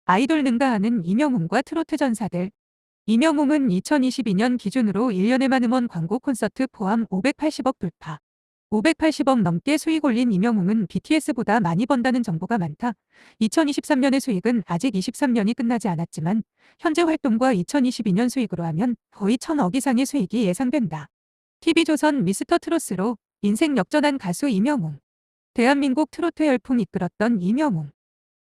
아이돌 능가하는 임영웅과 트로트 전사들. 임영웅은 2022년 기준으로 1년에만 음원 광고 콘서트 포함 580억 돌파. 580억 넘게 수익 올린 임영웅은 BTS보다 많이 번다는 정보가 많다. 2023년의 수익은 아직 23년이 끝나지 않았지만 현재 활동과 2022년 수익으로 하면 거의 1000억 이상의 수익이 예상된다. TV조선 미스터 트롯으로 인생 역전한 가수 임영웅. 대한민국 트로트 열풍 이끌었던 임영웅.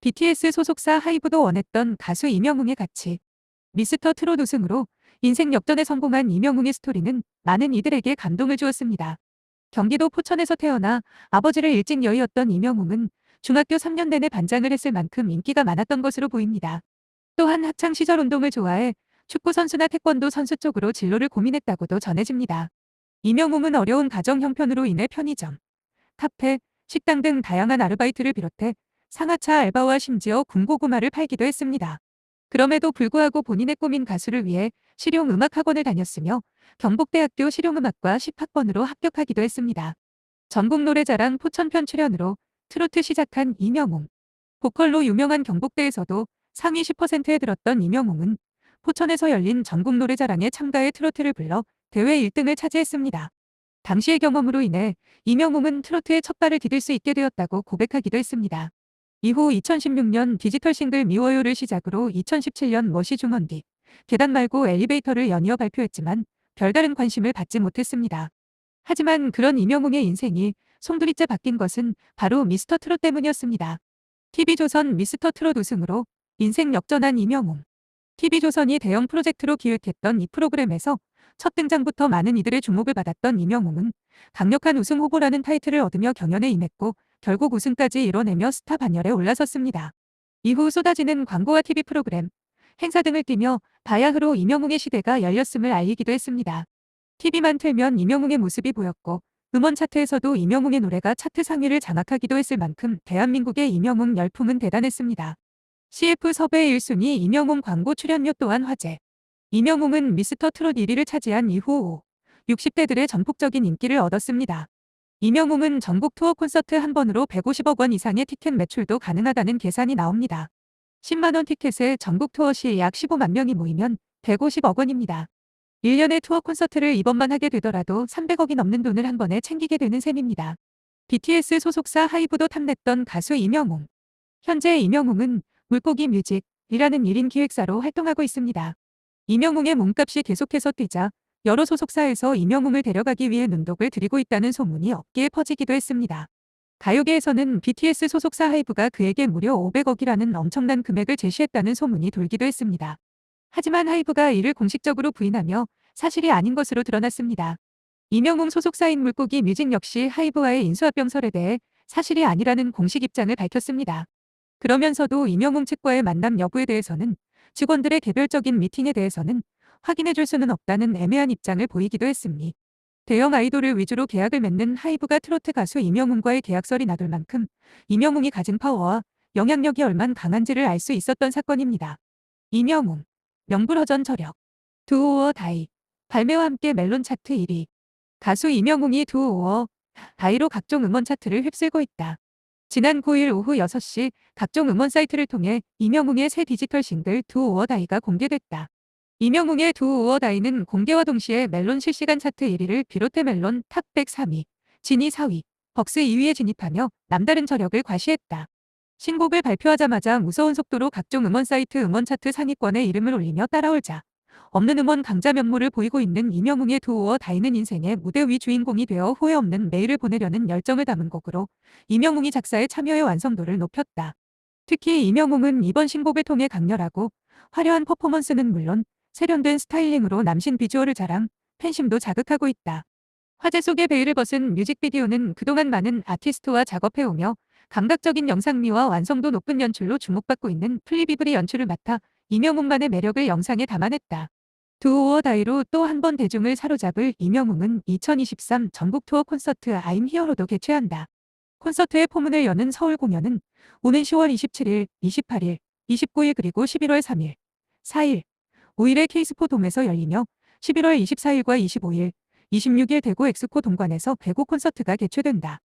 BTS 소속사 하이브도 원했던 가수 임영웅의 가치. 미스터 트롯 우승으로 인생 역전에 성공한 임영웅의 스토리는 많은 이들에게 감동을 주었습니다. 경기도 포천에서 태어나 아버지를 일찍 여의었던 임영웅은 중학교 3년 내내 반장을 했을 만큼 인기가 많았던 것으로 보입니다. 또한 학창시절 운동을 좋아해 축구 선수나 태권도 선수 쪽으로 진로를 고민했다고도 전해집니다. 임영웅은 어려운 가정 형편으로 인해 편의점, 카페, 식당 등 다양한 아르바이트를 비롯해 상하차 알바와 심지어 군고구마를 팔기도 했습니다. 그럼에도 불구하고 본인의 꿈인 가수를 위해 실용음악학원을 다녔으며 경북대학교 실용음악과 10학번으로 합격하기도 했습니다. 전국노래자랑 포천편 출연으로 트로트 시작한 임영웅. 보컬로 유명한 경북대에서도 상위 10%에 들었던 임영웅은 포천에서 열린 전국노래자랑에 참가해 트로트를 불러 대회 1등을 차지했습니다. 당시의 경험으로 인해 임영웅은 트로트에 첫 발을 디딜 수 있게 되었다고 고백하기도 했습니다. 이후 2016년 디지털 싱글 미워요를 시작으로 2017년 멋이 중헌디, 계단 말고 엘리베이터를 연이어 발표했지만 별다른 관심을 받지 못했습니다. 하지만 그런 임영웅의 인생이 송두리째 바뀐 것은 바로 미스터 트롯 때문이었습니다. TV조선 미스터 트롯 우승으로 인생 역전한 임영웅. TV조선이 대형 프로젝트로 기획했던 이 프로그램에서 첫 등장부터 많은 이들의 주목을 받았던 임영웅은 강력한 우승 후보라는 타이틀을 얻으며 경연에 임했고 결국 우승까지 이뤄내며 스타 반열에 올라섰습니다. 이후 쏟아지는 광고와 TV 프로그램, 행사 등을 띠며 바야흐로 임영웅의 시대가 열렸음을 알리기도 했습니다. TV만 틀면 임영웅의 모습이 보였고 음원 차트에서도 임영웅의 노래가 차트 상위를 장악하기도 했을 만큼 대한민국의 임영웅 열풍은 대단했습니다. CF 섭외 1순위 임영웅 광고 출연료 또한 화제. 임영웅은 미스터 트롯 1위를 차지한 이후 60대들의 전폭적인 인기를 얻었습니다. 임영웅은 전국 투어 콘서트 한 번으로 150억 원 이상의 티켓 매출도 가능하다는 계산이 나옵니다. 10만 원 티켓에 전국 투어 시 약 15만 명이 모이면 150억 원입니다. 1년에 투어 콘서트를 이번만 하게 되더라도 300억이 넘는 돈을 한 번에 챙기게 되는 셈입니다. BTS 소속사 하이브도 탐냈던 가수 임영웅. 현재 임영웅은 물고기 뮤직이라는 1인 기획사로 활동하고 있습니다. 임영웅의 몸값이 계속해서 뛰자 여러 소속사에서 임영웅을 데려가기 위해 눈독을 들이고 있다는 소문이 업계에 퍼지기도 했습니다. 가요계에서는 BTS 소속사 하이브가 그에게 무려 500억이라는 엄청난 금액을 제시했다는 소문이 돌기도 했습니다. 하지만 하이브가 이를 공식적으로 부인하며 사실이 아닌 것으로 드러났습니다. 임영웅 소속사인 물고기 뮤직 역시 하이브와의 인수합병설에 대해 사실이 아니라는 공식 입장을 밝혔습니다. 그러면서도 임영웅 측과의 만남 여부에 대해서는 직원들의 개별적인 미팅에 대해서는 확인해 줄 수는 없다는 애매한 입장을 보이기도 했습니다. 대형 아이돌을 위주로 계약을 맺는 하이브가 트로트 가수 임영웅과의 계약설이 나돌 만큼 임영웅이 가진 파워와 영향력이 얼만 강한지를 알 수 있었던 사건입니다. 임영웅, 명불허전 저력, 두오어 다이, 발매와 함께 멜론 차트 1위. 가수 임영웅이 두오어 다이로 각종 음원 차트를 휩쓸고 있다. 지난 9일 오후 6시 각종 음원 사이트를 통해 임영웅의 새 디지털 싱글 두오어 다이가 공개됐다. 임영웅의 두오어 다이는 공개와 동시에 멜론 실시간 차트 1위를 비롯해 멜론 탑 100 3위, 지니 4위, 벅스 2위에 진입하며 남다른 저력을 과시했다. 신곡을 발표하자마자 무서운 속도로 각종 음원 사이트 음원 차트 상위권에 이름을 올리며 따라올자 없는 음원 강자 면모를 보이고 있는 임영웅의 두오어 다이는 인생의 무대 위 주인공이 되어 후회 없는 메일을 보내려는 열정을 담은 곡으로 임영웅이 작사에 참여해 완성도를 높였다. 특히 임영웅은 이번 신곡을 통해 강렬하고 화려한 퍼포먼스는 물론 세련된 스타일링으로 남신 비주얼을 자랑, 팬심도 자극하고 있다. 화제 속의 베일을 벗은 뮤직비디오는 그동안 많은 아티스트와 작업해오며 감각적인 영상미와 완성도 높은 연출로 주목받고 있는 플리비브리 연출을 맡아 임영웅만의 매력을 영상에 담아냈다. 두오어 다이로 또 한 번 대중을 사로잡을 임영웅은 2023 전국 투어 콘서트 I'm Here로도 개최한다. 콘서트의 포문을 여는 서울 공연은 오는 10월 27일, 28일, 29일 그리고 11월 3일, 4일, 5일에 K스포 돔에서 열리며 11월 24일과 25일, 26일 대구 엑스코 동관에서 배구 콘서트가 개최된다.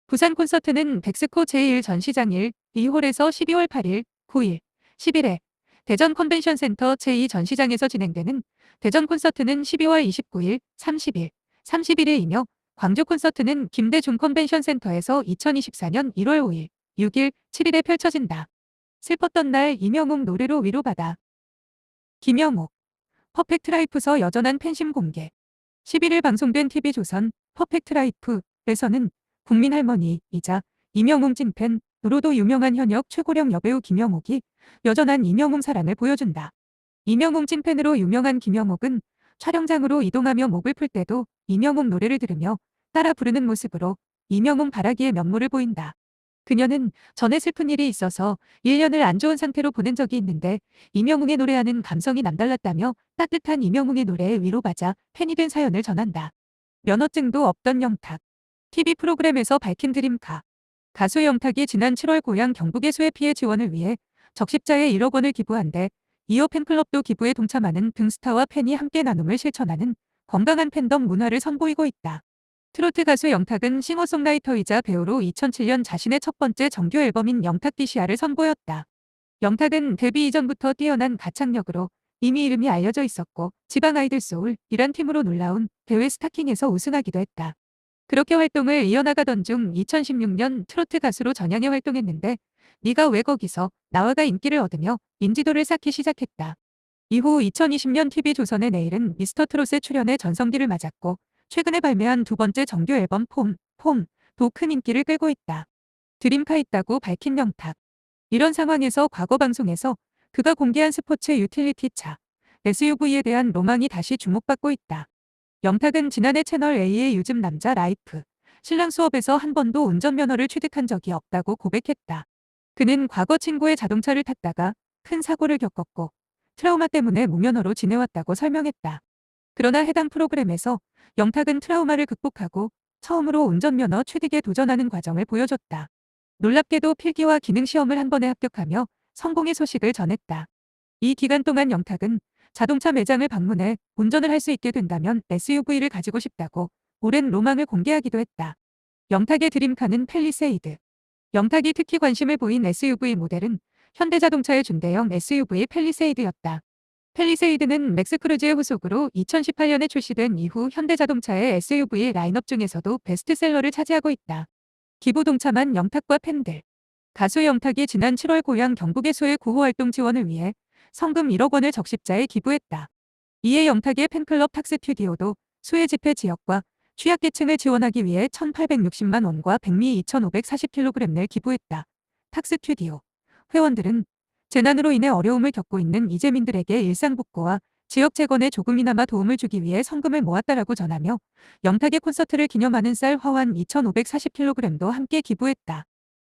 부산 콘서트는 백스코 제1 전시장 1, 2홀에서 12월 8일, 9일, 10일에 대전 컨벤션센터 제2전시장에서 진행되는 대전 콘서트는 12월 29일, 30일, 31일이며 광주 콘서트는 김대중 컨벤션센터에서 2024년 1월 5일, 6일, 7일에 펼쳐진다. 슬펐던 날 이명웅 노래로 위로받아. 김영옥 퍼펙트 라이프서 여전한 팬심 공개. 11일 방송된 TV조선 퍼펙트 라이프에서는 국민 할머니이자 이명웅 찐팬으로도 유명한 현역 최고령 여배우 김영옥이 여전한 이명웅 사랑을 보여준다. 이명웅 찐팬으로 유명한 김영옥은 촬영장으로 이동하며 목을 풀 때도 이명웅 노래를 들으며 따라 부르는 모습으로 이명웅 바라기의 면모를 보인다. 그녀는 전에 슬픈 일이 있어서 1년을 안 좋은 상태로 보낸 적이 있는데 이명웅의 노래하는 감성이 남달랐다며 따뜻한 이명웅의 노래에 위로받아 팬이 된 사연을 전한다. 면허증도 없던 영탁. TV 프로그램에서 밝힌 드림카. 가수 영탁이 지난 7월 고향 경북의 수해 피해 지원을 위해 적십자에 1억 원을 기부한데 이어 팬클럽도 기부에 동참하는 등 스타와 팬이 함께 나눔을 실천하는 건강한 팬덤 문화를 선보이고 있다. 트로트 가수 영탁은 싱어송라이터이자 배우로 2007년 자신의 첫 번째 정규 앨범인 영탁 DCR을 선보였다. 영탁은 데뷔 이전부터 뛰어난 가창력으로 이미 이름이 알려져 있었고 지방 아이들 소울이란 팀으로 놀라운 대회 스타킹에서 우승하기도 했다. 그렇게 활동을 이어나가던 중 2016년 트로트 가수로 전향해 활동했는데 네가 왜 거기서 나와가 인기를 얻으며 인지도를 쌓기 시작했다. 이후 2020년 TV조선의 내일은 미스터트롯에 출연해 전성기를 맞았고 최근에 발매한 두 번째 정규 앨범 폼도 큰 인기를 끌고 있다. 드림카 있다고 밝힌 영탁. 이런 상황에서 과거 방송에서 그가 공개한 스포츠 유틸리티 차 SUV에 대한 로망이 다시 주목받고 있다. 영탁은 지난해 채널 A의 요즘 남자 라이프 신랑 수업에서 한 번도 운전면허를 취득한 적이 없다고 고백했다. 그는 과거 친구의 자동차를 탔다가 큰 사고를 겪었고 트라우마 때문에 무면허로 지내왔다고 설명했다. 그러나 해당 프로그램에서 영탁은 트라우마를 극복하고 처음으로 운전면허 취득에 도전하는 과정을 보여줬다. 놀랍게도 필기와 기능 시험을 한 번에 합격하며 성공의 소식을 전했다. 이 기간 동안 영탁은 자동차 매장을 방문해 운전을 할 수 있게 된다면 SUV를 가지고 싶다고 오랜 로망을 공개하기도 했다. 영탁의 드림카는 팰리세이드. 영탁이 특히 관심을 보인 SUV 모델은 현대자동차의 준대형 SUV 팰리세이드였다. 팰리세이드는 맥스크루즈의 후속으로 2018년에 출시된 이후 현대자동차의 SUV 라인업 중에서도 베스트셀러를 차지하고 있다. 기부 동참한 영탁과 팬들. 가수 영탁이 지난 7월 고향 경북의 수해 구호 활동 지원을 위해 성금 1억 원을 적십자에 기부했다. 이에 영탁의 팬클럽 탁스튜디오도 수해 집회 지역과 취약계층을 지원하기 위해 1,860만 원과 백미 2,540kg을 기부했다. 탁스튜디오 회원들은 재난으로 인해 어려움을 겪고 있는 이재민들에게 일상복구와 지역 재건에 조금이나마 도움을 주기 위해 성금을 모았다라고 전하며 영탁의 콘서트를 기념하는 쌀 화환 2,540kg도 함께 기부했다.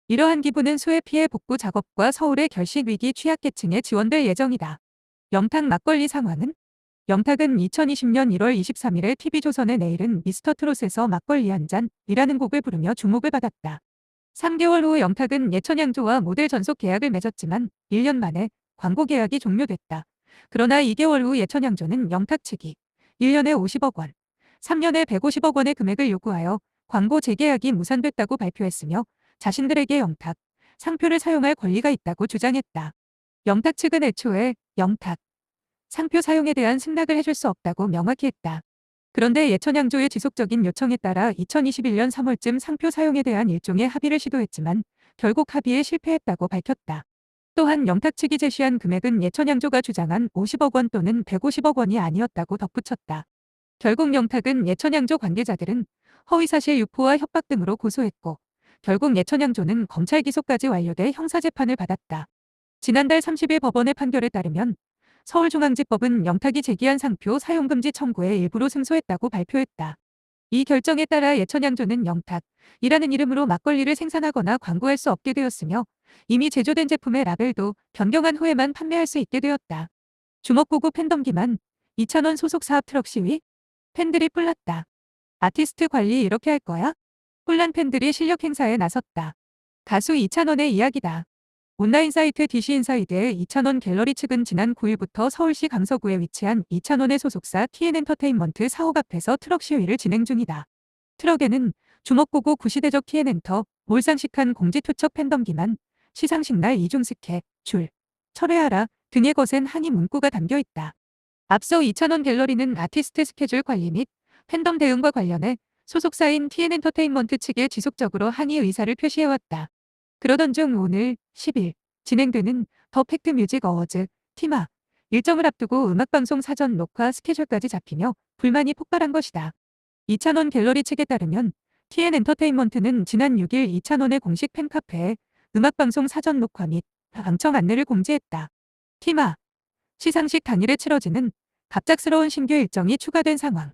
이러한 기부는 수해 피해 복구 작업과 서울의 결식 위기 취약계층에 지원될 예정이다. 영탁 막걸리 상황은? 영탁은 2020년 1월 23일에 TV조선의 내일은 미스터트롯에서 막걸리 한 잔이라는 곡을 부르며 주목을 받았다. 3개월 후 영탁은 예천양조와 모델 전속 계약을 맺었지만 1년 만에 광고 계약이 종료됐다. 그러나 2개월 후 예천양조는 영탁 측이 1년에 50억 원, 3년에 150억 원의 금액을 요구하여 광고 재계약이 무산됐다고 발표했으며 자신들에게 영탁 상표를 사용할 권리가 있다고 주장했다. 영탁 측은 애초에 영탁 상표 사용에 대한 승낙을 해줄 수 없다고 명확히 했다. 그런데 예천양조의 지속적인 요청에 따라 2021년 3월쯤 상표 사용에 대한 일종의 합의를 시도했지만 결국 합의에 실패했다고 밝혔다. 또한 영탁 측이 제시한 금액은 예천양조가 주장한 50억 원 또는 150억 원이 아니었다고 덧붙였다. 결국 영탁은 예천양조 관계자들은 허위사실 유포와 협박 등으로 고소했고 결국 예천양조는 검찰 기소까지 완료돼 형사재판을 받았다. 지난달 30일 법원의 판결에 따르면 서울중앙지법은 영탁이 제기한 상표 사용금지 청구에 일부러 승소했다고 발표했다. 이 결정에 따라 예천양조는 영탁이라는 이름으로 막걸리를 생산하거나 광고할 수 없게 되었으며 이미 제조된 제품의 라벨도 변경한 후에만 판매할 수 있게 되었다. 주먹구구 팬덤 기만, 이찬원 소속 사업 트럭 시위? 팬들이 뿔났다. 아티스트 관리 이렇게 할 거야? 뿔난 팬들이 실력 행사에 나섰다. 가수 이찬원의 이야기다. 온라인 사이트 DC인사이드의 이찬원 갤러리 측은 지난 9일부터 서울시 강서구에 위치한 이찬원의 소속사 TN엔터테인먼트 사옥 앞에서 트럭 시위를 진행 중이다. 트럭에는 주먹구구 구시대적 TN엔터, 몰상식한 공지투척 팬덤 기만, 시상식 날 이중스케, 줄, 철회하라 등의 거센 항의 문구가 담겨 있다. 앞서 이찬원 갤러리는 아티스트 스케줄 관리 및 팬덤 대응과 관련해 소속사인 TN엔터테인먼트 측에 지속적으로 항의 의사를 표시해왔다. 그러던 중 오늘 10일 진행되는 더 팩트 뮤직 어워즈 티마 일정을 앞두고 음악방송 사전 녹화 스케줄까지 잡히며 불만이 폭발한 것이다. 이찬원 갤러리 측에 따르면 TN엔터테인먼트는 지난 6일 이찬원의 공식 팬카페에 음악방송 사전 녹화 및 방청 안내를 공지했다. 티마 시상식 당일에 치러지는 갑작스러운 신규 일정이 추가된 상황.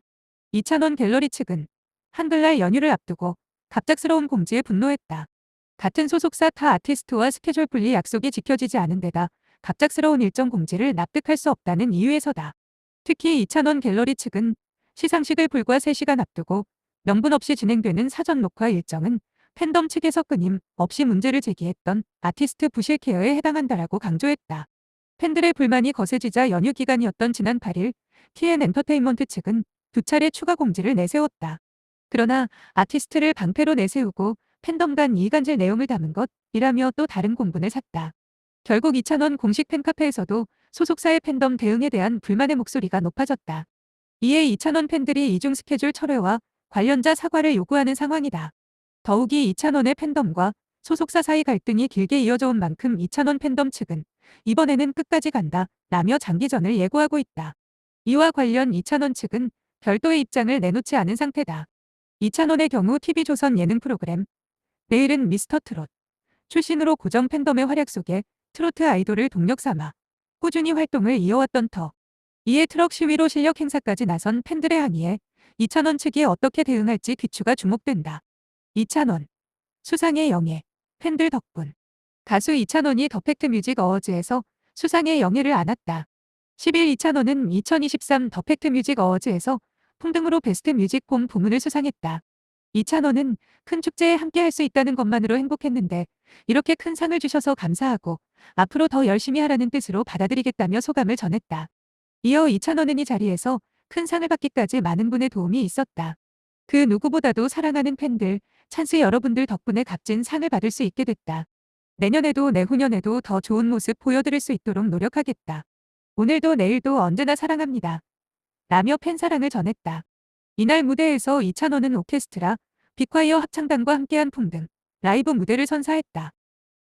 이찬원 갤러리 측은 한글날 연휴를 앞두고 갑작스러운 공지에 분노했다. 같은 소속사 타 아티스트와 스케줄 분리 약속이 지켜지지 않은 데다 갑작스러운 일정 공지를 납득할 수 없다는 이유에서다. 특히 이찬원 갤러리 측은 시상식을 불과 3시간 앞두고 명분 없이 진행되는 사전 녹화 일정은 팬덤 측에서 끊임없이 문제를 제기했던 아티스트 부실 케어에 해당한다라고 강조했다. 팬들의 불만이 거세지자 연휴 기간이었던 지난 8일 TN엔터테인먼트 측은 2차례 추가 공지를 내세웠다. 그러나 아티스트를 방패로 내세우고 팬덤 간 이간질 내용을 담은 것이라며 또 다른 공분을 샀다. 결국 이찬원 공식 팬카페에서도 소속사의 팬덤 대응에 대한 불만의 목소리가 높아졌다. 이에 이찬원 팬들이 이중 스케줄 철회와 관련자 사과를 요구하는 상황이다. 더욱이 이찬원의 팬덤과 소속사 사이 갈등이 길게 이어져 온 만큼 이찬원 팬덤 측은 이번에는 끝까지 간다 라며 장기전을 예고하고 있다. 이와 관련 이찬원 측은 별도의 입장을 내놓지 않은 상태다. 이찬원의 경우 TV조선 예능 프로그램 내일은 미스터 트롯 출신으로 고정 팬덤의 활약 속에 트로트 아이돌을 동력 삼아 꾸준히 활동을 이어왔던 터. 이에 트럭 시위로 실력 행사까지 나선 팬들의 항의에 이찬원 측이 어떻게 대응할지 귀추가 주목된다. 이찬원 수상의 영예 팬들 덕분. 가수 이찬원이 더 팩트 뮤직 어워즈에서 수상의 영예를 안았다. 10일 이찬원은 2023 더 팩트 뮤직 어워즈에서 풍등으로 베스트 뮤직봄 부문을 수상했다. 이찬원은 큰 축제에 함께할 수 있다는 것만으로 행복했는데 이렇게 큰 상을 주셔서 감사하고 앞으로 더 열심히 하라는 뜻으로 받아들이겠다며 소감을 전했다. 이어 이찬원은 이 자리에서 큰 상을 받기까지 많은 분의 도움이 있었다. 그 누구보다도 사랑하는 팬들, 찬스 여러분들 덕분에 값진 상을 받을 수 있게 됐다. 내년에도 내후년에도 더 좋은 모습 보여드릴 수 있도록 노력하겠다. 오늘도 내일도 언제나 사랑합니다. 라며 팬사랑을 전했다. 이날 무대에서 이찬원은 오케스트라, 빅콰이어 합창단과 함께한 풍등, 라이브 무대를 선사했다.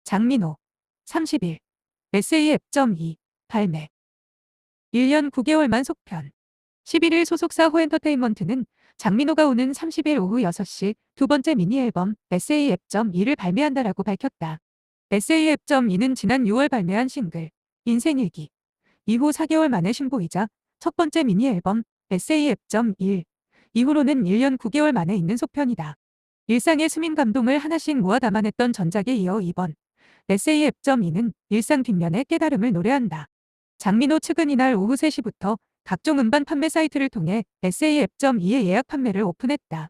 장민호 30일 SAF 앱.2 발매 1년 9개월 만 속편 11일 소속사 호엔터테인먼트는 장민호가 오는 30일 오후 6시 두 번째 미니 앨범 SAF 앱.2를 발매한다라고 밝혔다. SAF 앱.2는 지난 6월 발매한 싱글 인생일기 이후 4개월 만의 신보이자 첫 번째 미니 앨범 SAF 앱.1 이후로는 1년 9개월 만에 있는 속편이다. 일상의 스민 감동을 하나씩 모아 담아냈던 전작에 이어 이번 SAF 앱.2는 일상 뒷면의 깨달음을 노래한다. 장민호 측은 이날 오후 3시부터 각종 음반 판매 사이트를 통해 SAF 앱.2의 예약 판매를 오픈했다.